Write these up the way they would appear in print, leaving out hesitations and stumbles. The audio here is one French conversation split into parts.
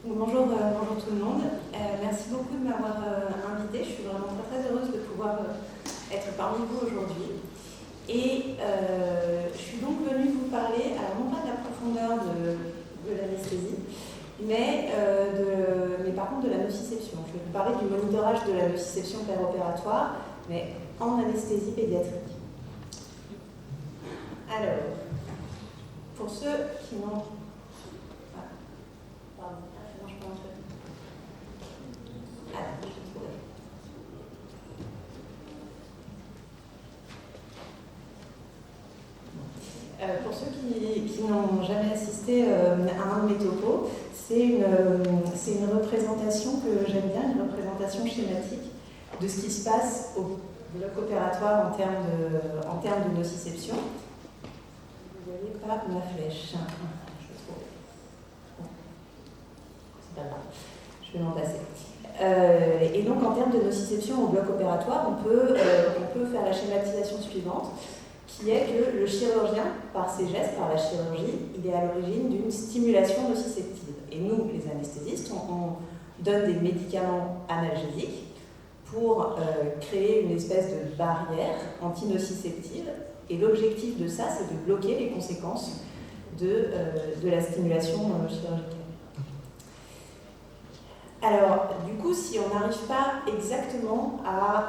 Bonjour tout le monde. Merci beaucoup de m'avoir invitée. Je suis vraiment très heureuse de pouvoir être parmi vous aujourd'hui. Et je suis donc venue vous parler, alors non pas de la profondeur de l'anesthésie, mais par contre de la nociception. Je vais vous parler du monitorage de la nociception péropératoire, mais en anesthésie pédiatrique. Alors, pour ceux qui n'ont... Pour ceux qui n'ont jamais assisté à un de mes topos, c'est une représentation que j'aime bien, une représentation schématique de ce qui se passe au bloc opératoire en termes de nociception. Vous ne voyez pas ma flèche. C'est pas grave, je vais m'en passer. Et donc en termes de nociception au bloc opératoire, on peut faire la schématisation suivante, qui est que le chirurgien, par ses gestes, par la chirurgie, il est à l'origine d'une stimulation nociceptive. Et nous, les anesthésistes, on donne des médicaments analgésique pour créer une espèce de barrière antinociceptive. Et l'objectif de ça, c'est de bloquer les conséquences de la stimulation chirurgicale. Alors, du coup, si on n'arrive pas exactement à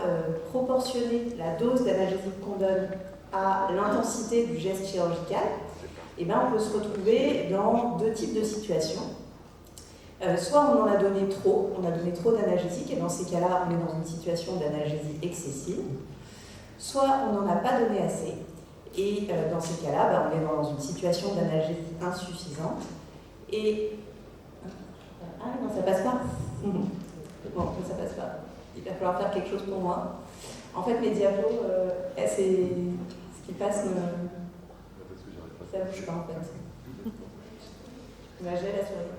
proportionner la dose d'analgésique qu'on donne à l'intensité du geste chirurgical, eh ben, on peut se retrouver dans deux types de situations. Soit on en a donné trop, on a donné trop d'analgésique, et dans ces cas-là, on est dans une situation d'analgésie excessive. Soit on n'en a pas donné assez, et dans ces cas-là, ben, on est dans une situation d'analgésie insuffisante. Et... Ah non, ça passe pas. Bon, ça passe pas. Il va falloir faire quelque chose pour moi. En fait, mes diapos, c'est ce qui passe ça bouge pas en fait. Bah, j'ai la souris.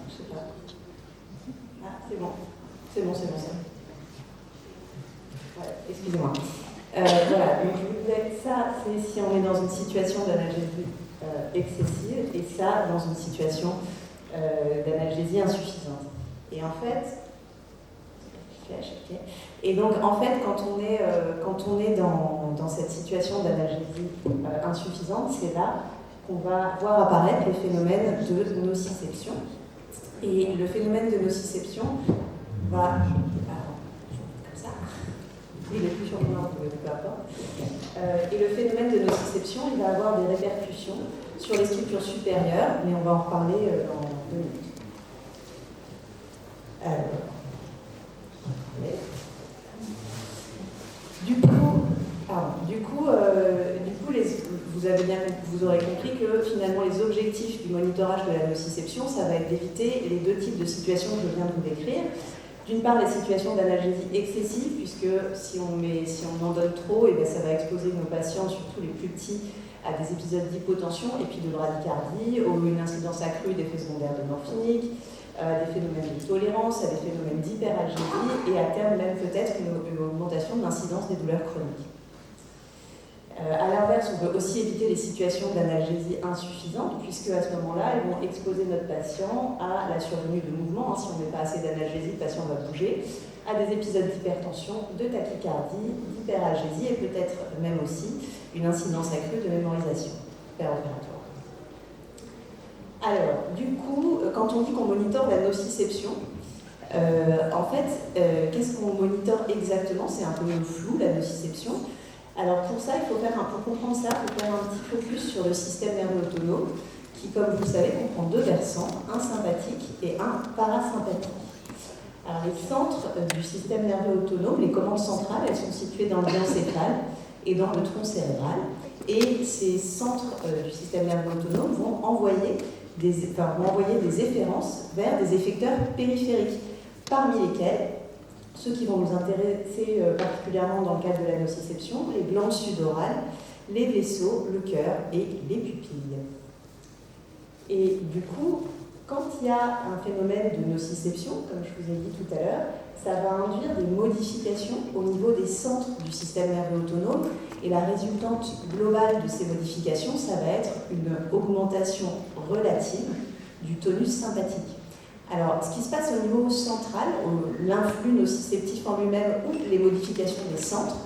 Je sais pas. Ah, c'est bon. C'est bon. Ouais, excusez-moi. Voilà, donc je vous disais, ça, c'est si on est dans une situation d'analgésie excessive, et ça, dans une situation d'analgésie insuffisante. Et en fait, et donc en fait, quand on est dans cette situation d'analgésie insuffisante, c'est là qu'on va voir apparaître le phénomène de nociception. Et le phénomène de nociception va... comme ça. Il est plus sur mon ordre, peu importe. Et le phénomène de nociception, il va avoir des répercussions sur les structures supérieures, mais on va en reparler dans 2 minutes. Vous aurez compris que finalement les objectifs du monitorage de la nociception, ça va être d'éviter les deux types de situations que je viens de vous décrire. D'une part, les situations d'analgésie excessive, puisque si on en donne trop, et bien ça va exposer nos patients, surtout les plus petits, à des épisodes d'hypotension et puis de bradycardie, ou une incidence accrue d'effets secondaires de morphinique, des phénomènes de tolérance, à des phénomènes d'hyperalgésie et à terme même peut-être une augmentation de l'incidence des douleurs chroniques. À l'inverse, on peut aussi éviter les situations d'analgésie insuffisante, puisque à ce moment-là, elles vont exposer notre patient à la survenue de mouvements. Si on ne met pas assez d'analgésie, le patient va bouger, à des épisodes d'hypertension, de tachycardie, d'hyperalgésie et peut-être même aussi une incidence accrue de mémorisation péropératoire. Alors, du coup, quand on dit qu'on monitore la nociception, en fait, qu'est-ce qu'on monitore exactement? C'est un peu flou, la nociception. Alors pour ça, pour comprendre ça, il faut faire un petit focus sur le système nerveux autonome, qui, comme vous le savez, comprend 2 versants, un sympathique et un parasympathique. Alors les centres du système nerveux autonome, les commandes centrales, elles sont situées dans le diencéphale et dans le tronc cérébral. Et ces centres du système nerveux autonome vont envoyer des efférences vers des effecteurs périphériques, parmi lesquels ceux qui vont nous intéresser particulièrement dans le cadre de la nociception, les glandes sudorales, les vaisseaux, le cœur et les pupilles. Et du coup, quand il y a un phénomène de nociception, comme je vous ai dit tout à l'heure, ça va induire des modifications au niveau des centres du système nerveux autonome, et la résultante globale de ces modifications, ça va être une augmentation relative du tonus sympathique. Alors, ce qui se passe au niveau central, l'influx nociceptif en lui-même ou les modifications des centres,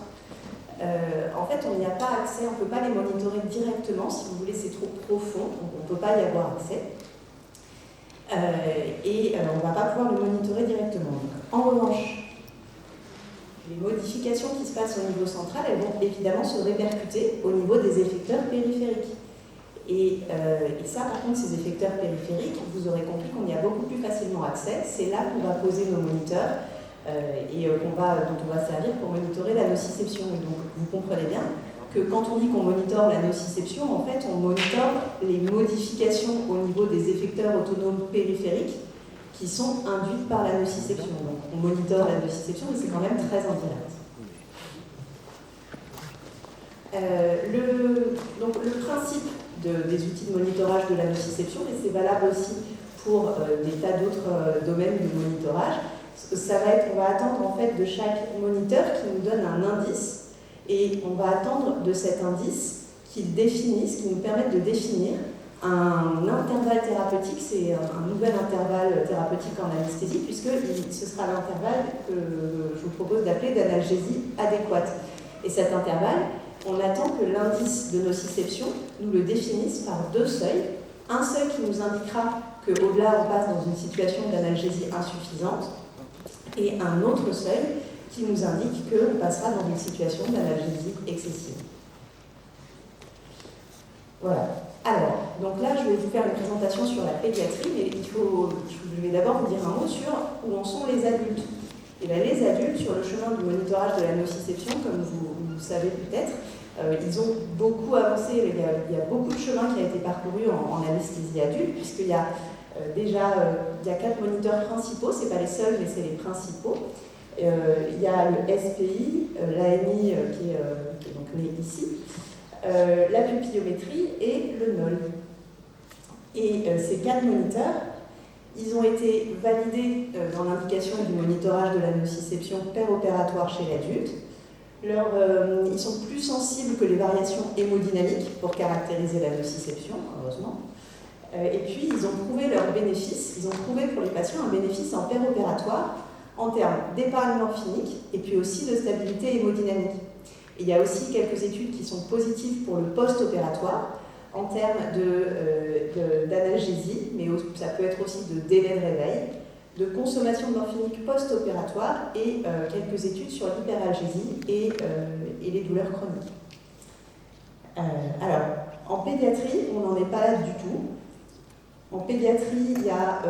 en fait, on n'y a pas accès, on ne peut pas les monitorer directement. Si vous voulez, c'est trop profond, donc on ne peut pas y avoir accès. On ne va pas pouvoir le monitorer directement. Donc, en revanche, les modifications qui se passent au niveau central, elles vont évidemment se répercuter au niveau des effecteurs périphériques. Et ça, par contre, ces effecteurs périphériques, vous aurez compris qu'on y a beaucoup plus facilement accès. C'est là qu'on va poser nos moniteurs dont on va servir pour monitorer la nociception. Et donc, vous comprenez bien que quand on dit qu'on monitore la nociception, en fait, on monitore les modifications au niveau des effecteurs autonomes périphériques qui sont induites par la nociception. Donc, on monitore la nociception, mais c'est quand même très indirect. Le principe des outils de monitorage de la nociception, et c'est valable aussi pour des tas d'autres domaines de monitorage, ça va être, on va attendre en fait de chaque moniteur qui nous donne un indice, et on va attendre de cet indice qu'il définisse, qu'il nous permette de définir un intervalle thérapeutique. C'est un nouvel intervalle thérapeutique en anesthésie, puisque ce sera l'intervalle que je vous propose d'appeler d'analgésie adéquate. Et cet intervalle, on attend que l'indice de nociception nous le définisse par deux seuils. Un seuil qui nous indiquera qu'au-delà, on passe dans une situation d'analgésie insuffisante, et un autre seuil qui nous indique qu'on passera dans une situation d'analgésie excessive. Voilà. Alors, donc là, je vais vous faire une présentation sur la pédiatrie, mais je vais d'abord vous dire un mot sur où en sont les adultes. Et bien, les adultes, sur le chemin du monitorage de la nociception, comme vous savez peut-être, ils ont beaucoup avancé. Il y a beaucoup de chemin qui a été parcouru en anesthésie adulte, puisqu'il y a il y a 4 moniteurs principaux, ce n'est pas les seuls, mais c'est les principaux. Il y a le SPI, l'AMI qui est donc né ici, la pupillométrie et le NOL. Et ces 4 moniteurs, ils ont été validés dans l'indication du monitorage de la nociception péropératoire chez l'adulte. Ils sont plus sensibles que les variations hémodynamiques pour caractériser la nociception, heureusement. Et puis, ils ont prouvé leurs bénéfices. Ils ont prouvé pour les patients un bénéfice en péropératoire en termes d'épargne morphinique et puis aussi de stabilité hémodynamique. Et il y a aussi quelques études qui sont positives pour le post-opératoire en termes d'analgésie, mais ça peut être aussi de délai de réveil, de consommation de morphinique post-opératoire et quelques études sur l'hyperalgésie et les douleurs chroniques. Alors, en pédiatrie, on n'en est pas là du tout. En pédiatrie, il y a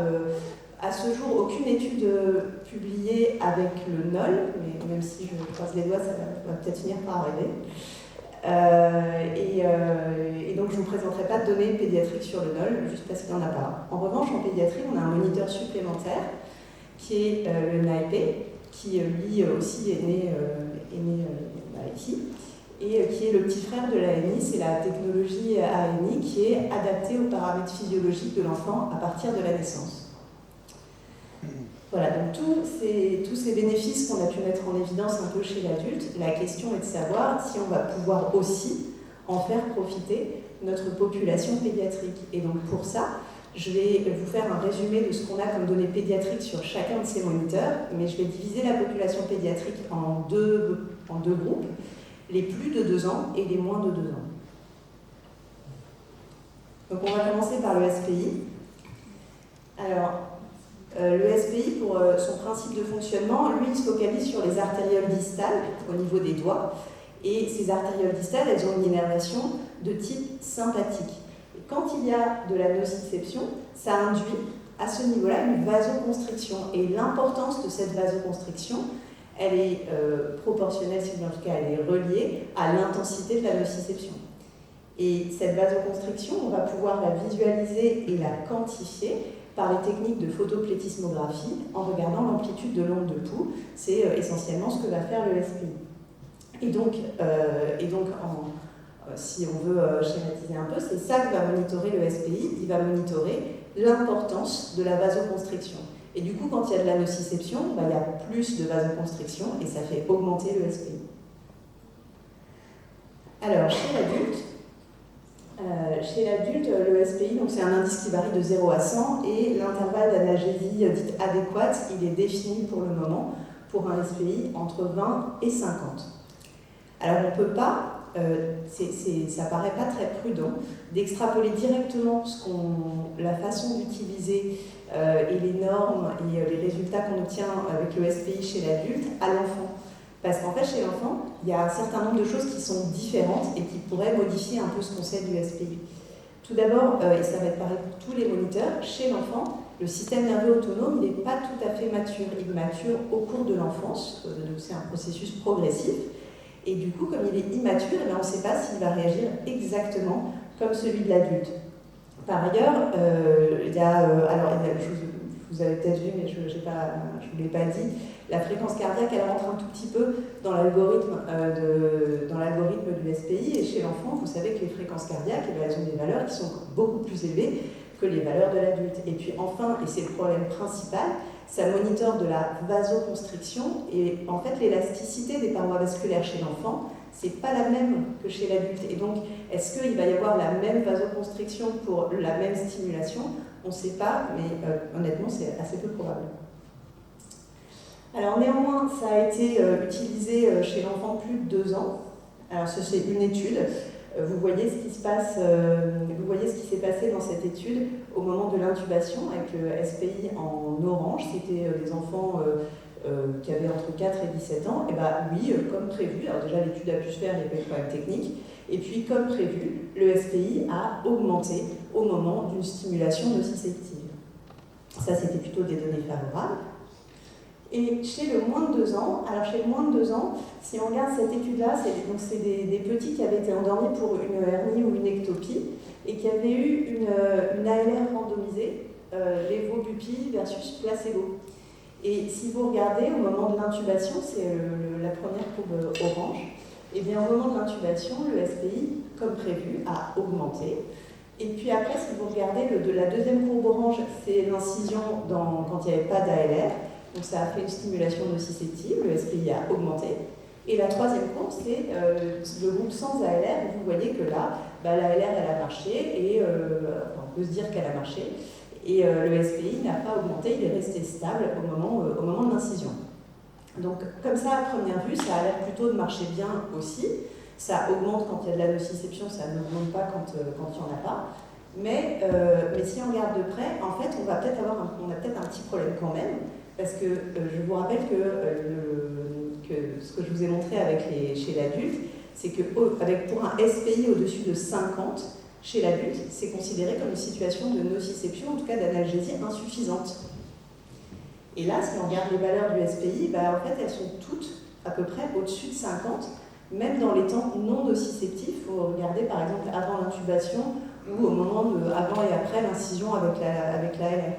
à ce jour aucune étude publiée avec le NOL, mais même si je croise les doigts, ça va peut-être finir par arriver. Et donc je ne vous présenterai pas de données pédiatriques sur le NOL, juste parce qu'il n'y en a pas. En revanche, en pédiatrie, on a un moniteur supplémentaire qui est le NAEP, qui lui aussi est né ici, et qui est le petit frère de l'ANI. C'est la technologie ANI qui est adaptée aux paramètres physiologiques de l'enfant à partir de la naissance. Voilà, donc tous ces bénéfices qu'on a pu mettre en évidence un peu chez l'adulte, la question est de savoir si on va pouvoir aussi en faire profiter notre population pédiatrique. Et donc pour ça, je vais vous faire un résumé de ce qu'on a comme données pédiatriques sur chacun de ces moniteurs, mais je vais diviser la population pédiatrique en deux groupes, les plus de 2 ans et les moins de 2 ans. Donc on va commencer par le SPI. Alors, le SPI, pour son principe de fonctionnement, lui, il se focalise sur les artérioles distales au niveau des doigts. Et ces artérioles distales, elles ont une innervation de type sympathique. Et quand il y a de la nociception, ça induit à ce niveau-là une vasoconstriction. Et l'importance de cette vasoconstriction, elle est proportionnelle, en tout cas elle est reliée à l'intensité de la nociception. Et cette vasoconstriction, on va pouvoir la visualiser et la quantifier par les techniques de photoplétismographie en regardant l'amplitude de l'onde de pouls. C'est essentiellement ce que va faire le SPI. Et donc si on veut schématiser un peu, c'est ça que va monitorer le SPI. Il va monitorer l'importance de la vasoconstriction. Et du coup, quand il y a de la nociception, il y a plus de vasoconstriction et ça fait augmenter le SPI. Alors, chez l'adulte, Chez l'adulte, le SPI, c'est un indice qui varie de 0 à 100 et l'intervalle d'analgésie dite adéquate, il est défini pour le moment pour un SPI entre 20 et 50. Alors on ne peut pas, ça paraît pas très prudent, d'extrapoler directement la façon d'utiliser et les normes et les résultats qu'on obtient avec le SPI chez l'adulte à l'enfant. Parce qu'en fait, chez l'enfant, il y a un certain nombre de choses qui sont différentes et qui pourraient modifier un peu ce qu'on sait du SPI. Tout d'abord, et ça va être pareil pour tous les moniteurs, chez l'enfant, le système nerveux autonome n'est pas tout à fait mature. Il mature au cours de l'enfance, donc c'est un processus progressif. Et du coup, comme il est immature, on ne sait pas s'il va réagir exactement comme celui de l'adulte. Par ailleurs, vous avez peut-être vu, mais je ne vous l'ai pas dit, la fréquence cardiaque, elle rentre un tout petit peu dans l'algorithme du SPI. Et chez l'enfant, vous savez que les fréquences cardiaques, elles ont des valeurs qui sont beaucoup plus élevées que les valeurs de l'adulte. Et puis enfin, et c'est le problème principal, ça monitore de la vasoconstriction. Et en fait, l'élasticité des parois vasculaires chez l'enfant, c'est pas la même que chez l'adulte. Et donc, est-ce qu'il va y avoir la même vasoconstriction pour la même stimulation? On ne sait pas, mais honnêtement, c'est assez peu probable. Alors néanmoins, ça a été utilisé chez l'enfant plus de 2 ans. Alors c'est une étude. Vous voyez ce qui se passe, vous voyez ce qui s'est passé dans cette étude au moment de l'intubation avec le SPI en orange. C'était des enfants qui avaient entre 4 et 17 ans. Et bien oui, comme prévu, alors déjà l'étude a pu se faire, il y avait des problèmes techniques. Et puis comme prévu, le SPI a augmenté au moment d'une stimulation nociceptive. Ça, c'était plutôt des données favorables. Et chez le moins de 2 ans, alors chez le moins de 2 ans, si on regarde cette étude-là, c'est des petits qui avaient été endormis pour une hernie ou une ectopie et qui avaient eu une ALR randomisée, lévobupi versus placebo. Et si vous regardez au moment de l'intubation, c'est la première courbe orange, et bien au moment de l'intubation, le SPI, comme prévu, a augmenté. Et puis après, si vous regardez la deuxième courbe orange, c'est l'incision quand il n'y avait pas d'ALR. Donc ça a fait une stimulation nociceptive, le SPI a augmenté. Et la troisième courbe, c'est le groupe sans ALR. Vous voyez que là, l'ALR, elle a marché, et on peut se dire qu'elle a marché. Et le SPI n'a pas augmenté, il est resté stable au moment de l'incision. Donc comme ça, à première vue, ça a l'air plutôt de marcher bien aussi. Ça augmente quand il y a de la nociception, ça n'augmente pas quand il n'y en a pas. Mais si on regarde de près, en fait, on a peut-être un petit problème quand même. Parce que je vous rappelle que ce que je vous ai montré chez l'adulte, c'est que pour un SPI au-dessus de 50, chez l'adulte, c'est considéré comme une situation de nociception, en tout cas d'analgésie insuffisante. Et là, si on regarde les valeurs du SPI, en fait, elles sont toutes à peu près au-dessus de 50, même dans les temps non nociceptifs. Il faut regarder par exemple avant l'intubation ou au moment avant et après l'incision avec l'ALR.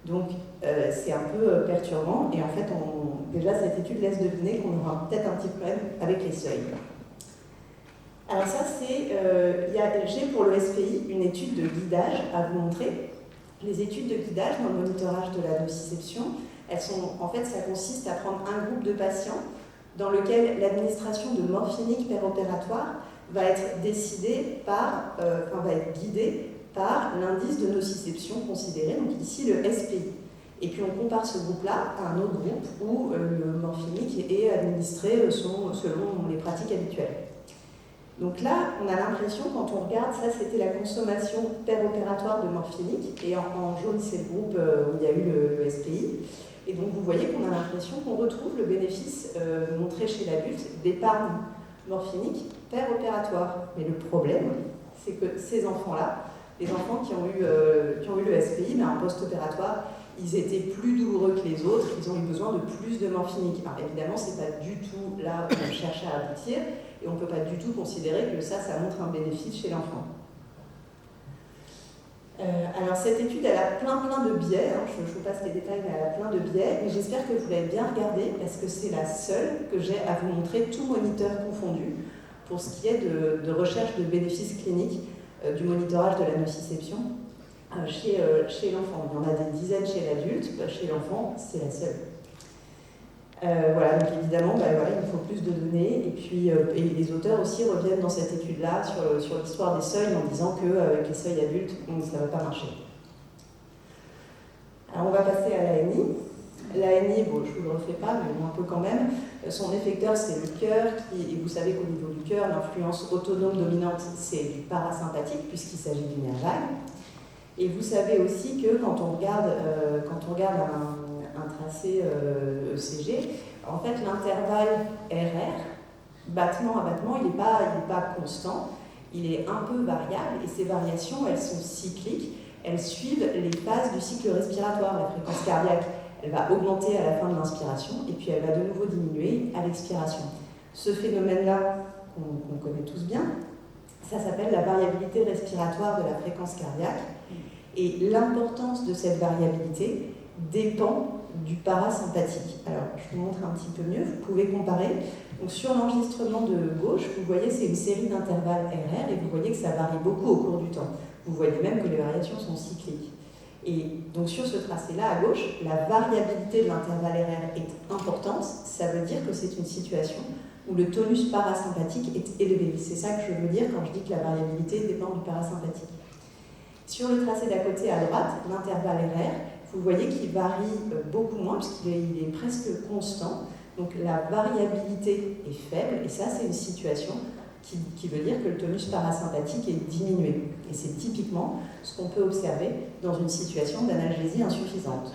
Donc, c'est un peu perturbant et en fait, déjà cette étude laisse deviner qu'on aura peut-être un petit problème avec les seuils. Alors ça, j'ai pour le SPI une étude de guidage à vous montrer. Les études de guidage dans le monitorage de la nociception, ça consiste à prendre un groupe de patients dans lequel l'administration de morphinique péropératoire va être décidée va être guidée par l'indice de nociception considéré, donc ici le SPI. Et puis on compare ce groupe-là à un autre groupe où le morphinique est administré selon les pratiques habituelles. Donc là, on a l'impression, quand on regarde, ça c'était la consommation péropératoire de morphinique, et en jaune c'est le groupe où il y a eu le SPI. Et donc vous voyez qu'on a l'impression qu'on retrouve le bénéfice montré chez l'adulte d'épargne morphinique péropératoire. Mais le problème, c'est que ces enfants-là, les enfants qui ont eu le SPI, mais en post-opératoire, ils étaient plus douloureux que les autres, ils ont eu besoin de plus de morphinique. Alors évidemment, ce n'est pas du tout là où on cherche à aboutir, et on ne peut pas du tout considérer que ça montre un bénéfice chez l'enfant. Alors cette étude, elle a plein de biais, je vous passe les détails, mais elle a plein de biais, mais j'espère que vous l'avez bien regardée, parce que c'est la seule que j'ai à vous montrer, tout moniteur confondu, pour ce qui est de recherche de bénéfices cliniques du monitorage de la nociception chez l'enfant. Il y en a des dizaines chez l'adulte, chez l'enfant, c'est la seule. Voilà, donc évidemment, voilà, il nous faut plus de données. Et puis, et les auteurs aussi reviennent dans cette étude-là sur l'histoire des seuils en disant qu'avec les seuils adultes, ça ne va pas marcher. Alors, on va passer à l'ANI. L'ANI, bon, je ne vous le refais pas, mais bon, un peu quand même. Son effecteur, c'est le cœur, et vous savez qu'au niveau du cœur, l'influence autonome dominante, c'est du parasympathique, puisqu'il s'agit du nerf vague. Et vous savez aussi que quand on regarde un tracé ECG, en fait, l'intervalle RR, battement à battement, il n'est pas constant, il est un peu variable, et ces variations, elles sont cycliques, elles suivent les phases du cycle respiratoire. La fréquence cardiaque, elle va augmenter à la fin de l'inspiration, et puis elle va de nouveau diminuer à l'expiration. Ce phénomène-là, qu'on connaît tous bien, ça s'appelle la variabilité respiratoire de la fréquence cardiaque, et l'importance de cette variabilité dépend du parasympathique. Alors, je vous montre un petit peu mieux, vous pouvez comparer. Donc, sur l'enregistrement de gauche, vous voyez, c'est une série d'intervalles RR, et vous voyez que ça varie beaucoup au cours du temps. Vous voyez même que les variations sont cycliques. Et donc, sur ce tracé-là, à gauche, la variabilité de l'intervalle RR est importante. Ça veut dire que c'est une situation où le tonus parasympathique est élevé. C'est ça que je veux dire quand je dis que la variabilité dépend du parasympathique. Sur le tracé d'à côté, à droite, l'intervalle RR, vous voyez qu'il varie beaucoup moins, puisqu'il est presque constant. Donc la variabilité est faible, et ça, c'est une situation qui veut dire que le tonus parasympathique est diminué. Et c'est typiquement ce qu'on peut observer dans une situation d'analgésie insuffisante.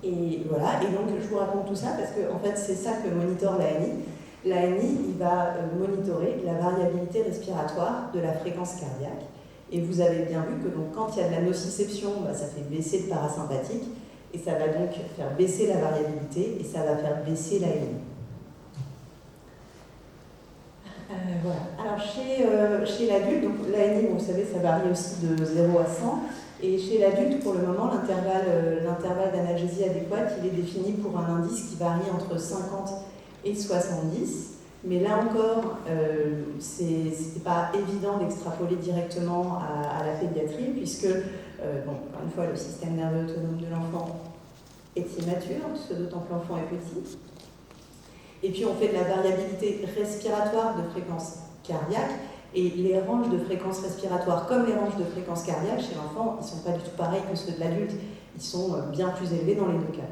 Et voilà, et donc je vous raconte tout ça parce que en fait, c'est ça que monitore l'ANI. L'ANI, il va monitorer la variabilité respiratoire de la fréquence cardiaque. Et vous avez bien vu que donc, quand il y a de la nociception, ça fait baisser le parasympathique, et ça va donc faire baisser la variabilité, et ça va faire baisser l'ANI. Voilà. Alors chez l'adulte, donc l'ANI, vous savez, ça varie aussi de 0 à 100, et chez l'adulte, pour le moment, l'intervalle d'analgésie adéquate, il est défini pour un indice qui varie entre 50 et 70. Mais là encore, c'est pas évident d'extrapoler directement à la pédiatrie, puisque, encore une fois, le système nerveux autonome de l'enfant est immature, d'autant que l'enfant est petit. Et puis on fait de la variabilité respiratoire de fréquence cardiaque, et les ranges de fréquence respiratoire, comme les ranges de fréquence cardiaque, chez l'enfant, ils ne sont pas du tout pareils que ceux de l'adulte, ils sont bien plus élevés dans les deux cas.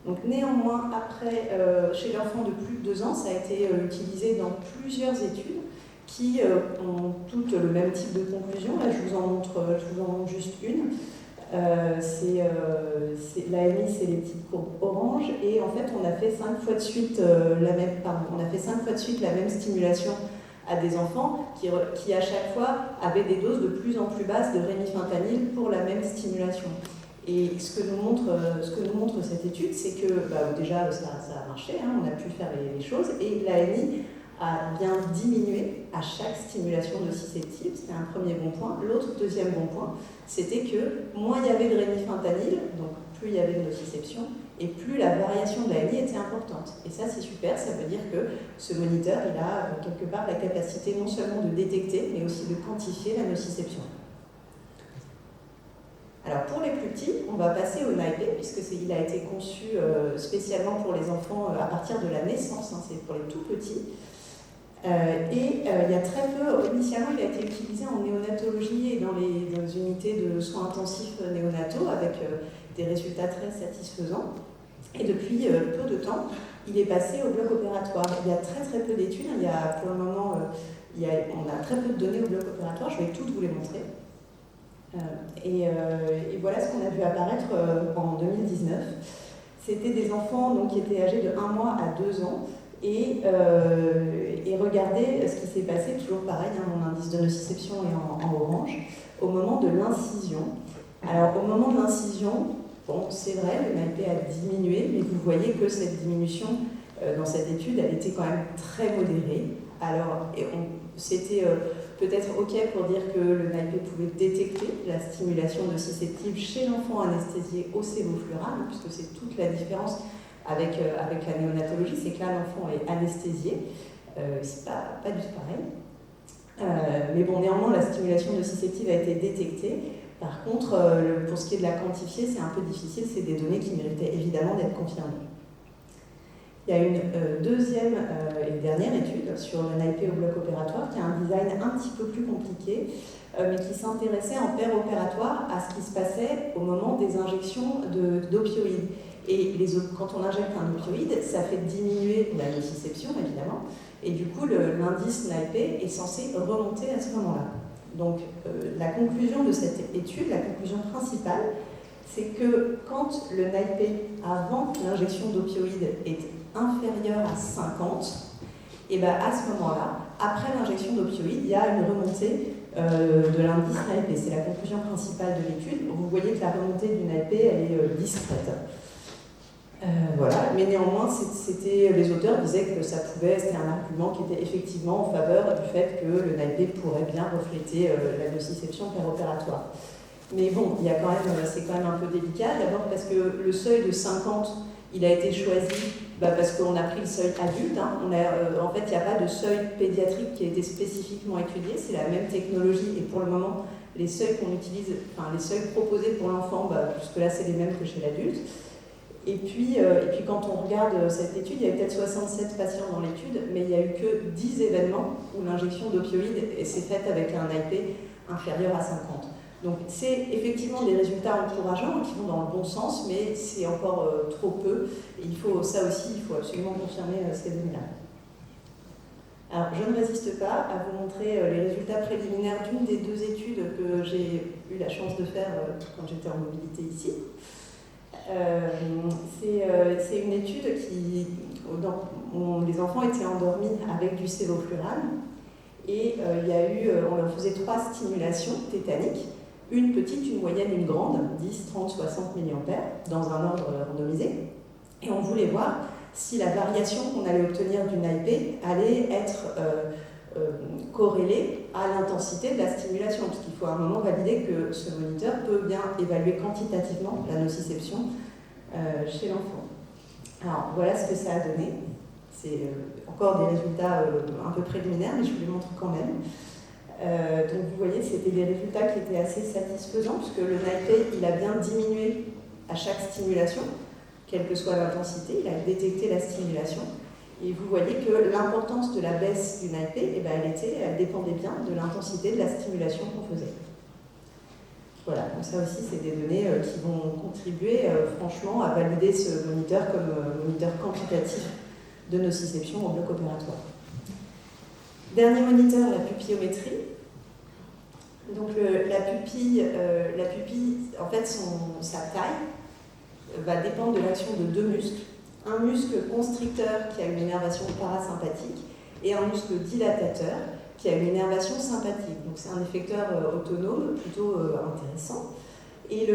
Donc néanmoins, après, chez l'enfant de plus de 2 ans, ça a été utilisé dans plusieurs études qui ont toutes le même type de conclusion. Là, je vous en montre juste une. L'ANI, c'est les petites courbes oranges, et en fait, on a fait 5 fois de suite la même stimulation à des enfants qui à chaque fois avaient des doses de plus en plus basses de rémifentanil pour la même stimulation. Et ce que nous montre cette étude, c'est que déjà ça a marché, on a pu faire les choses, et l'ANI a bien diminué à chaque stimulation nociceptive, c'était un premier bon point. L'autre deuxième bon point, c'était que moins il y avait de rémifentanil, donc plus il y avait de nociception, et plus la variation de l'ANI était importante. Et ça, c'est super, ça veut dire que ce moniteur, il a quelque part la capacité non seulement de détecter, mais aussi de quantifier la nociception. Alors pour les plus petits, on va passer au NAIPE, puisqu'il a été conçu spécialement pour les enfants à partir de la naissance, c'est pour les tout petits. Il y a très peu, initialement il a été utilisé en néonatologie et dans les unités de soins intensifs néonataux avec des résultats très satisfaisants. Et depuis peu de temps, il est passé au bloc opératoire. Il y a très peu d'études, pour le moment on a très peu de données au bloc opératoire, je vais toutes vous les montrer. Et voilà ce qu'on a vu apparaître en 2019. C'était des enfants donc, qui étaient âgés de 1 mois à 2 ans. Et regardez ce qui s'est passé, toujours pareil, mon indice de nociception est en orange, au moment de l'incision. Alors au moment de l'incision, c'est vrai, le NAIPE a diminué, mais vous voyez que cette diminution, dans cette étude, elle était quand même très modérée. Alors c'était peut-être OK pour dire que le NAIPE pouvait détecter la stimulation nociceptive chez l'enfant anesthésié au sévoflurane, puisque c'est toute la différence avec la néonatologie, c'est que là l'enfant est anesthésié, c'est pas du tout pareil. Mais bon, néanmoins la stimulation nociceptive a été détectée. Par contre, pour ce qui est de la quantifier, c'est un peu difficile, c'est des données qui méritaient évidemment d'être confirmées. Il y a une deuxième et dernière étude sur le NAIP au bloc opératoire qui a un design un petit peu plus compliqué, mais qui s'intéressait en paire opératoire à ce qui se passait au moment des injections d'opioïdes. Et quand on injecte un opioïde, ça fait diminuer la nociception, évidemment, et du coup, l'indice NAIP est censé remonter à ce moment-là. Donc, la conclusion de cette étude, la conclusion principale, c'est que quand le NAIP, avant l'injection d'opioïdes, est inférieur à 50, et bien à ce moment-là, après l'injection d'opioïdes, il y a une remontée de l'indice NAIP. C'est la conclusion principale de l'étude. Vous voyez que la remontée du NAIP, elle est discrète. Voilà, mais néanmoins, les auteurs disaient que c'était un argument qui était effectivement en faveur du fait que le NAIP pourrait bien refléter la nociception péropératoire. Mais bon, c'est quand même un peu délicat, d'abord parce que le seuil de 50, il a été choisi parce qu'on a pris le seuil adulte. Hein. En fait, il n'y a pas de seuil pédiatrique qui a été spécifiquement étudié, c'est la même technologie, et pour le moment, les seuils qu'on utilise, les seuils proposés pour l'enfant, jusque-là, c'est les mêmes que chez l'adulte. Et puis, quand on regarde cette étude, il y a peut-être 67 patients dans l'étude, mais il n'y a eu que 10 événements où l'injection d'opioïdes s'est faite avec un NAIP inférieur à 50. Donc c'est effectivement des résultats encourageants qui vont dans le bon sens, mais c'est encore trop peu. Et il faut absolument confirmer ces données-là. Alors, je ne résiste pas à vous montrer les résultats préliminaires d'une des deux études que j'ai eu la chance de faire quand j'étais en mobilité ici. C'est une étude où les enfants étaient endormis avec du sévoflurane et on leur faisait 3 stimulations tétaniques, une petite, une moyenne, une grande, 10, 30, 60 mA, dans un ordre randomisé. Et on voulait voir si la variation qu'on allait obtenir du NAIP allait être corrélée à l'intensité de la stimulation, parce qu'il faut à un moment valider que ce moniteur peut bien évaluer quantitativement la nociception chez l'enfant. Alors voilà ce que ça a donné. C'est encore des résultats un peu préliminaires, mais je vous les montre quand même. Donc vous voyez, c'était des résultats qui étaient assez satisfaisants, puisque le NAIP, il a bien diminué à chaque stimulation, quelle que soit l'intensité, il a détecté la stimulation. Et vous voyez que l'importance de la baisse du NAIP, elle dépendait bien de l'intensité de la stimulation qu'on faisait. Voilà, donc ça aussi, c'est des données qui vont contribuer franchement à valider ce moniteur comme moniteur quantitatif de nociception au bloc opératoire. Dernier moniteur, la pupillométrie. Donc la pupille, en fait, sa taille va dépendre de l'action de 2 muscles. Un muscle constricteur qui a une innervation parasympathique et un muscle dilatateur qui a une innervation sympathique. Donc c'est un effecteur autonome plutôt intéressant. Et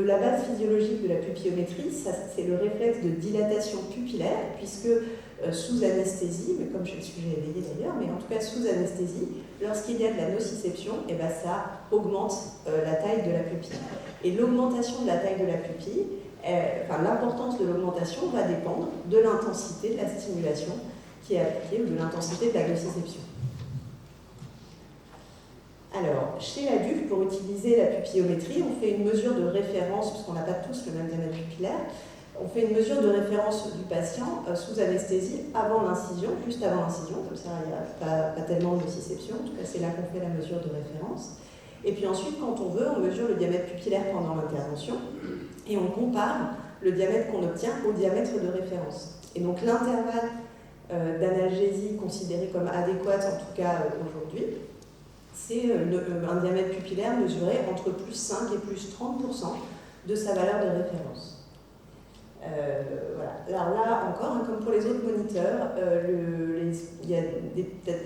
la base physiologique de la pupillométrie, c'est le réflexe de dilatation pupillaire, puisque sous anesthésie, mais comme chez le sujet éveillé d'ailleurs, mais en tout cas sous anesthésie, lorsqu'il y a de la nociception, ça augmente la taille de la pupille. Et l'augmentation de la taille de la pupille, l'importance de l'augmentation va dépendre de l'intensité de la stimulation qui est appliquée ou de l'intensité de la nociception. Alors, chez l'adulte, pour utiliser la pupillométrie, on fait une mesure de référence, puisqu'on n'a pas tous le même diamètre pupillaire, on fait une mesure de référence du patient sous anesthésie avant l'incision, juste avant l'incision, comme ça il n'y a pas tellement de nociception, en tout cas c'est là qu'on fait la mesure de référence. Et puis ensuite, quand on veut, on mesure le diamètre pupillaire pendant l'intervention et on compare le diamètre qu'on obtient au diamètre de référence. Et donc l'intervalle d'analgésie considéré comme adéquat, en tout cas aujourd'hui, c'est un diamètre pupillaire mesuré entre plus 5 et plus 30% de sa valeur de référence. Voilà. Alors là encore, comme pour les autres moniteurs, il y a peut-être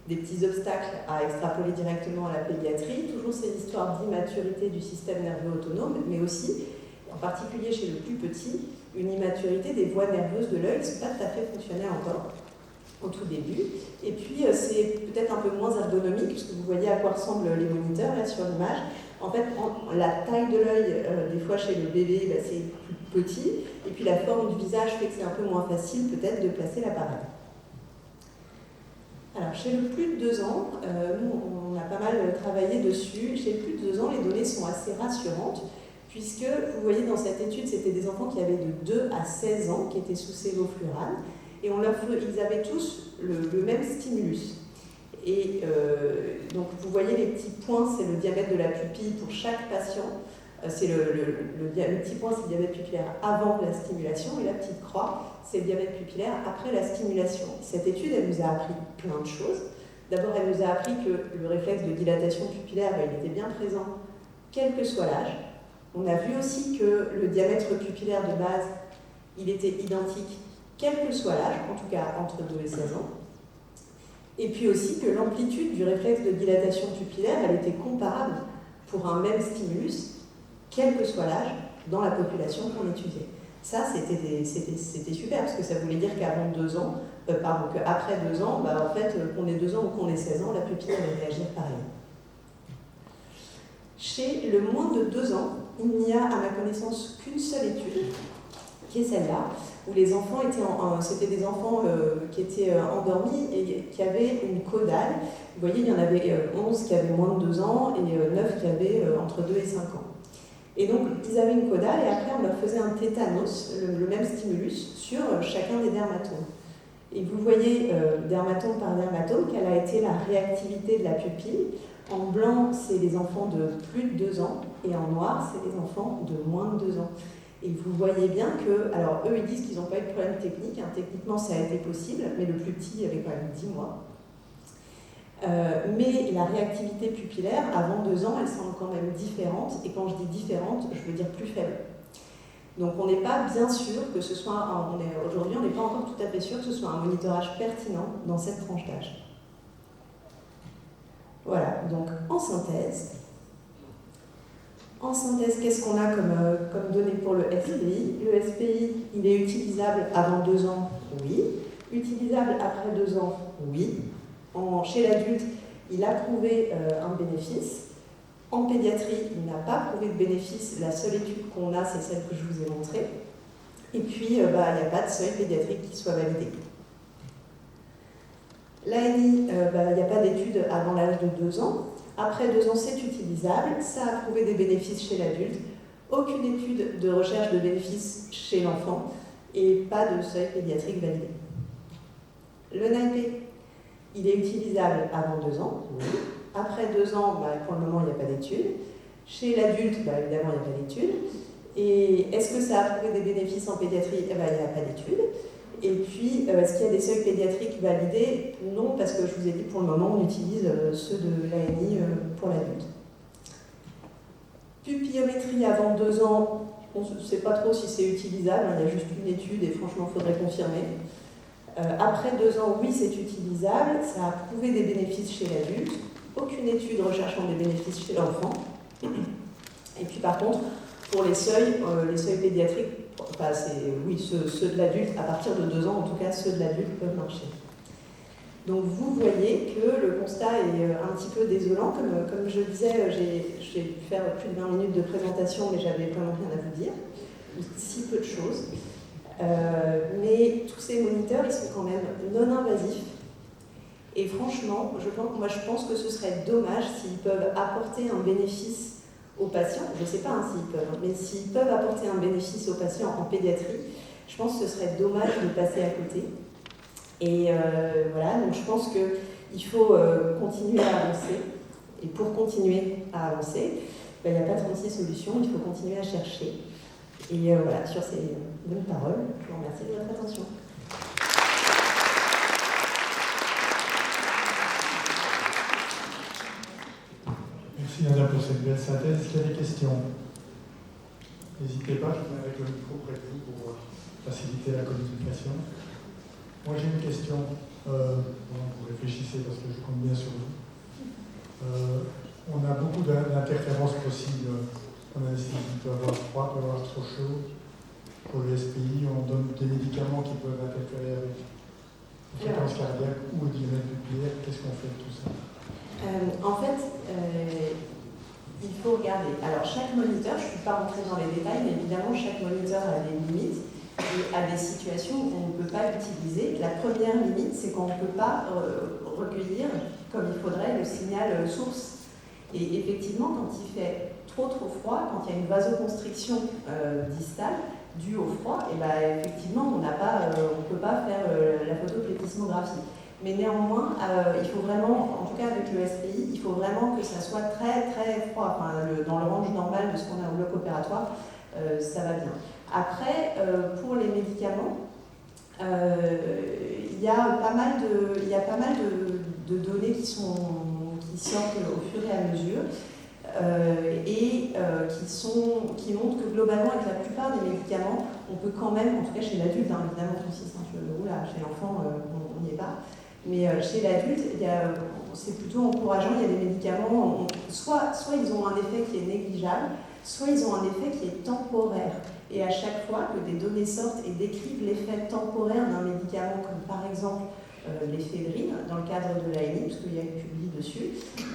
des petits obstacles à extrapoler directement à la pédiatrie, toujours ces histoires d'immaturité du système nerveux autonome, mais aussi, en particulier chez le plus petit, une immaturité des voies nerveuses de l'œil qui ne sont pas tout à fait fonctionnelles encore au tout début. Et puis c'est peut-être un peu moins ergonomique, puisque vous voyez à quoi ressemblent les moniteurs là sur l'image. En fait, la taille de l'œil, des fois chez le bébé, c'est plus petit, et puis la forme du visage fait que c'est un peu moins facile peut-être de placer l'appareil. Alors, chez le plus de 2 ans, nous, on a pas mal travaillé dessus. Chez le plus de 2 ans, les données sont assez rassurantes, puisque vous voyez dans cette étude, c'était des enfants qui avaient de 2 à 16 ans qui étaient sous sévoflurane, et ils avaient tous le même stimulus. Et donc vous voyez les petits points, c'est le diamètre de la pupille pour chaque patient. C'est le petit point, c'est le diamètre pupillaire avant la stimulation, et la petite croix, c'est le diamètre pupillaire après la stimulation. Cette étude, elle nous a appris plein de choses. D'abord, elle nous a appris que le réflexe de dilatation pupillaire, il était bien présent, quel que soit l'âge. On a vu aussi que le diamètre pupillaire de base, il était identique, quel que soit l'âge, en tout cas entre 2 et 16 ans. Et puis aussi que l'amplitude du réflexe de dilatation pupillaire, elle était comparable pour un même stimulus, quel que soit l'âge, dans la population qu'on étudiait. Ça, c'était super, parce que ça voulait dire qu'avant 2 ans, qu'après 2 ans, en fait, qu'on ait 2 ans ou qu'on ait 16 ans, la pupille allait réagir pareil. Chez le moins de 2 ans, il n'y a, à ma connaissance, qu'une seule étude, qui est celle-là, où les enfants c'était des enfants qui étaient endormis et qui avaient une caudale. Vous voyez, il y en avait 11 qui avaient moins de 2 ans et 9 qui avaient entre 2 et 5 ans. Et donc, ils avaient une caudale et après, on leur faisait un tétanos, le même stimulus, sur chacun des dermatomes. Et vous voyez, dermatome par dermatome, quelle a été la réactivité de la pupille. En blanc, c'est les enfants de plus de 2 ans, et en noir, c'est les enfants de moins de 2 ans. Et vous voyez bien que, alors eux, ils disent qu'ils n'ont pas eu de problème technique, hein, techniquement ça a été possible, mais le plus petit avait quand même 10 mois. Mais la réactivité pupillaire, avant 2 ans, elle semble quand même différente, et quand je dis différente, je veux dire plus faible. Donc on n'est pas bien sûr que ce soit, aujourd'hui on n'est pas encore tout à fait sûr que ce soit un monitorage pertinent dans cette tranche d'âge. Voilà, donc en synthèse, qu'est-ce qu'on a comme données pour le SPI? Le SPI, il est utilisable avant 2 ans, oui. Utilisable après 2 ans, oui. Chez l'adulte, il a prouvé un bénéfice. En pédiatrie, il n'a pas prouvé de bénéfice. La seule étude qu'on a, c'est celle que je vous ai montrée. Et puis, il n'y a pas de seuil pédiatrique qui soit validé. L'ANI, il n'y a pas d'étude avant l'âge de 2 ans. Après 2 ans, c'est utilisable. Ça a prouvé des bénéfices chez l'adulte. Aucune étude de recherche de bénéfices chez l'enfant. Et pas de seuil pédiatrique validé. Le NAIP, il est utilisable avant 2 ans. Oui. Après 2 ans, pour le moment, il n'y a pas d'étude. Chez l'adulte, évidemment, il n'y a pas d'étude. Et est-ce que ça a prouvé des bénéfices en pédiatrie? Il n'y a pas d'étude. Et puis, est-ce qu'il y a des seuils pédiatriques validés? Non, parce que je vous ai dit, pour le moment, on utilise ceux de l'ANI pour l'adulte. Pupillométrie avant 2 ans, on ne sait pas trop si c'est utilisable. Il y a juste une étude et franchement, il faudrait confirmer. Après 2 ans, oui, c'est utilisable. Ça a prouvé des bénéfices chez l'adulte. Aucune étude recherchant des bénéfices chez l'enfant. Et puis par contre, pour les seuils pédiatriques, oui, ceux de l'adulte, à partir de 2 ans, en tout cas, ceux de l'adulte peuvent marcher. Donc vous voyez que le constat est un petit peu désolant. Comme je disais, j'ai dû faire plus de 20 minutes de présentation, mais j'avais vraiment rien à vous dire. Si peu de choses. Mais tous ces moniteurs, ils sont quand même non invasifs. Et franchement, je pense que ce serait dommage s'ils peuvent apporter un bénéfice aux patients. Je ne sais pas s'ils peuvent, mais s'ils peuvent apporter un bénéfice aux patients en pédiatrie, je pense que ce serait dommage de passer à côté. Et voilà, donc je pense qu'il faut continuer à avancer. Et pour continuer à avancer, il n'y a pas 36 solutions, il faut continuer à chercher. Et voilà, sur ces bonnes paroles, je vous remercie de votre attention. Merci Madame pour cette belle synthèse. Est-ce qu'il y a des questions? N'hésitez pas, je viens avec le micro près de vous pour faciliter la communication. Moi j'ai une question, vous réfléchissez parce que je compte bien sur vous. On a beaucoup d'interférences possibles. On a des qui peuvent avoir froid, peuvent avoir trop chaud. Pour le SPI, on donne des médicaments qui peuvent interférer avec la fréquence cardiaque ou le diamètre pupillaire. Qu'est-ce qu'on fait de tout ça? En fait, il faut regarder. Alors, chaque moniteur, je ne suis pas rentrée dans les détails, mais évidemment, chaque moniteur a des limites et a des situations où on ne peut pas l'utiliser. La première limite, c'est qu'on ne peut pas recueillir comme il faudrait le signal source. Et effectivement, quand il fait trop froid, quand il y a une vasoconstriction distale due au froid, et ben, effectivement, on ne peut pas faire la photoplethysmographie. Mais néanmoins, il faut vraiment, en tout cas avec le SPI, il faut vraiment que ça soit très froid. Enfin, dans le range normal de ce qu'on a au bloc opératoire, ça va bien. Après, pour les médicaments, il y a pas mal de données qui sortent au fur et à mesure qui montrent que globalement, avec la plupart des médicaments, on peut quand même, en tout cas chez l'adulte, hein, évidemment, chez l'enfant, on n'y est pas, mais chez l'adulte, c'est plutôt encourageant. Il y a des médicaments, soit ils ont un effet qui est négligeable, soit ils ont un effet qui est temporaire. Et à chaque fois que des données sortent et décrivent l'effet temporaire d'un médicament, comme par exemple l'éphédrine, dans le cadre de l'ANI, parce qu'il y a une publie dessus,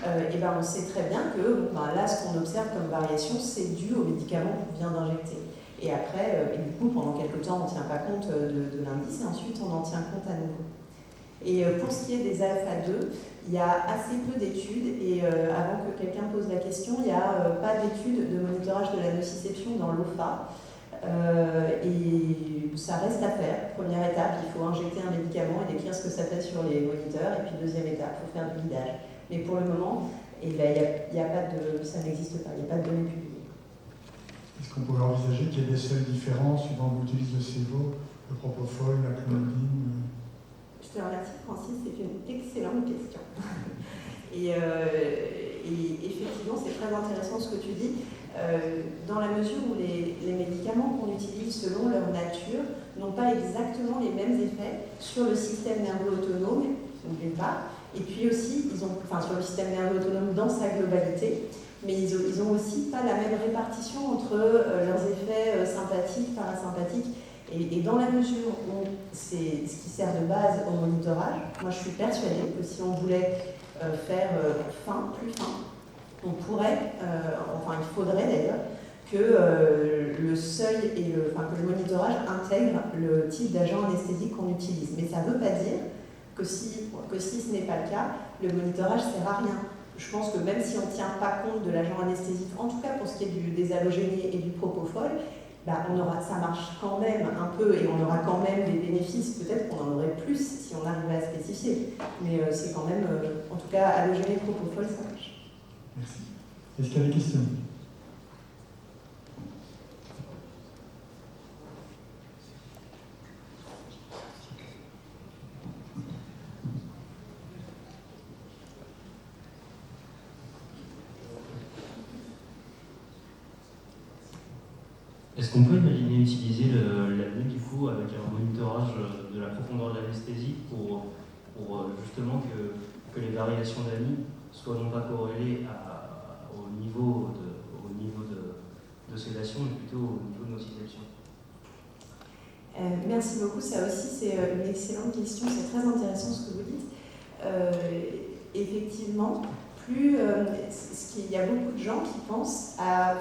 et ben on sait très bien que là, ce qu'on observe comme variation, c'est dû au médicament qu'on vient d'injecter. Et après, du coup, pendant quelques temps, on ne tient pas compte de l'indice, et ensuite, on en tient compte à nouveau. Et pour ce qui est des alpha-2, il y a assez peu d'études, et avant que quelqu'un pose la question, il n'y a pas d'études de monitorage de la nociception dans l'OFA. Et ça reste à faire. Première étape, il faut injecter un médicament et décrire ce que ça fait sur les moniteurs. Et puis deuxième étape, il faut faire du guidage. Mais pour le moment, ça n'existe pas, il n'y a pas de données publiées. Est-ce qu'on pourrait envisager qu'il y ait des seuils différents suivant qu'on utilise le CEVO, le propofol, la clonidine? Je te remercie, Francis, c'est une excellente question. Et effectivement, c'est très intéressant ce que tu dis. Dans la mesure où les médicaments qu'on utilise selon leur nature n'ont pas exactement les mêmes effets sur le système nerveux autonome, d'une part, et puis aussi, sur le système nerveux autonome dans sa globalité, mais ils ont aussi pas la même répartition entre leurs effets sympathiques, parasympathiques, et dans la mesure où c'est ce qui sert de base au monitorage, moi je suis persuadée que si on voulait faire plus fin, on pourrait, il faudrait d'ailleurs, que le seuil que le monitorage intègre le type d'agent anesthésique qu'on utilise. Mais ça ne veut pas dire que si ce n'est pas le cas, le monitorage ne sert à rien. Je pense que même si on ne tient pas compte de l'agent anesthésique, en tout cas pour ce qui est des halogénies et du propofol, ça marche quand même un peu et on aura quand même des bénéfices. Peut-être qu'on en aurait plus si on arrivait à spécifier. Mais c'est quand même, en tout cas, halogénie et propofol, ça marche. Merci. Est-ce qu'il y a des questions? Est-ce qu'on peut imaginer utiliser l'ANI du coup avec un monitorage de la profondeur de l'anesthésie pour justement que les variations d'ANI soient non pas corrélées au niveau de sédation, mais plutôt au niveau de nociception? Merci beaucoup, ça aussi c'est une excellente question, c'est très intéressant ce que vous dites. Effectivement, il y a beaucoup de gens qui pensent à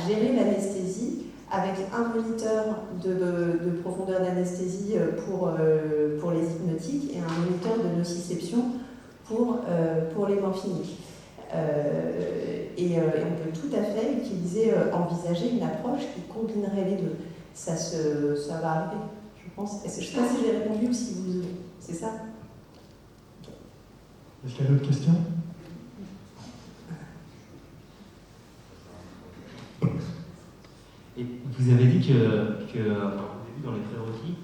gérer l'anesthésie avec un moniteur de profondeur d'anesthésie pour les hypnotiques et un moniteur de nociception pour les morphiniques. Et on peut tout à fait envisager une approche qui combinerait les deux. Ça va arriver, je pense. Je ne sais pas si j'ai répondu ou si vous... C'est ça? Est-ce qu'il y a d'autres questions? Et vous avez dit au début dans les prérequis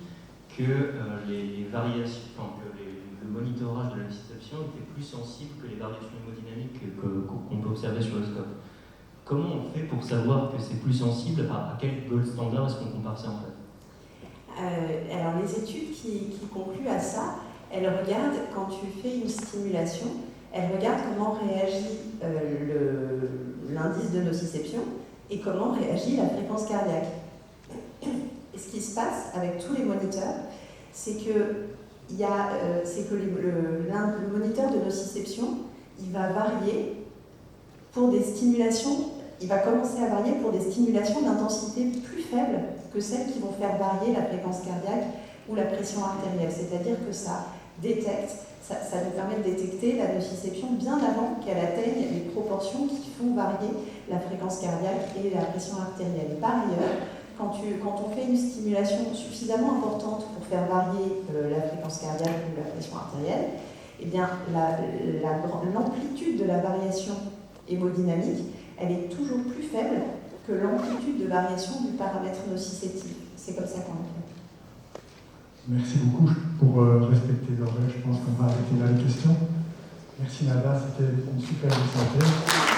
que les variations, que le monitorage de la nociception était plus sensible que les variations hémodynamiques qu'on peut observer sur le scope. Comment on fait pour savoir que c'est plus sensible? À quel gold standard est-ce qu'on compare ça en fait? Alors les études qui concluent à ça, elles regardent, quand tu fais une stimulation, elles regardent comment réagit l'indice de nociception et comment réagit la fréquence cardiaque. Et ce qui se passe avec tous les moniteurs, c'est que le moniteur de nociception, il va varier pour des stimulations, il va commencer à varier pour des stimulations d'intensité plus faible que celles qui vont faire varier la fréquence cardiaque ou la pression artérielle. C'est-à-dire que ça détecte, ça nous permet de détecter la nociception bien avant qu'elle atteigne les proportions qui font varier la fréquence cardiaque et la pression artérielle. Par ailleurs, quand on fait une stimulation suffisamment importante pour faire varier la fréquence cardiaque ou la pression artérielle, eh bien, l'amplitude de la variation hémodynamique, elle est toujours plus faible que l'amplitude de variation du paramètre nociceptif. C'est comme ça qu'on le fait. Merci beaucoup. Pour respecter l'horaire, je pense qu'on va arrêter là les questions. Merci Nada, c'était une super synthèse.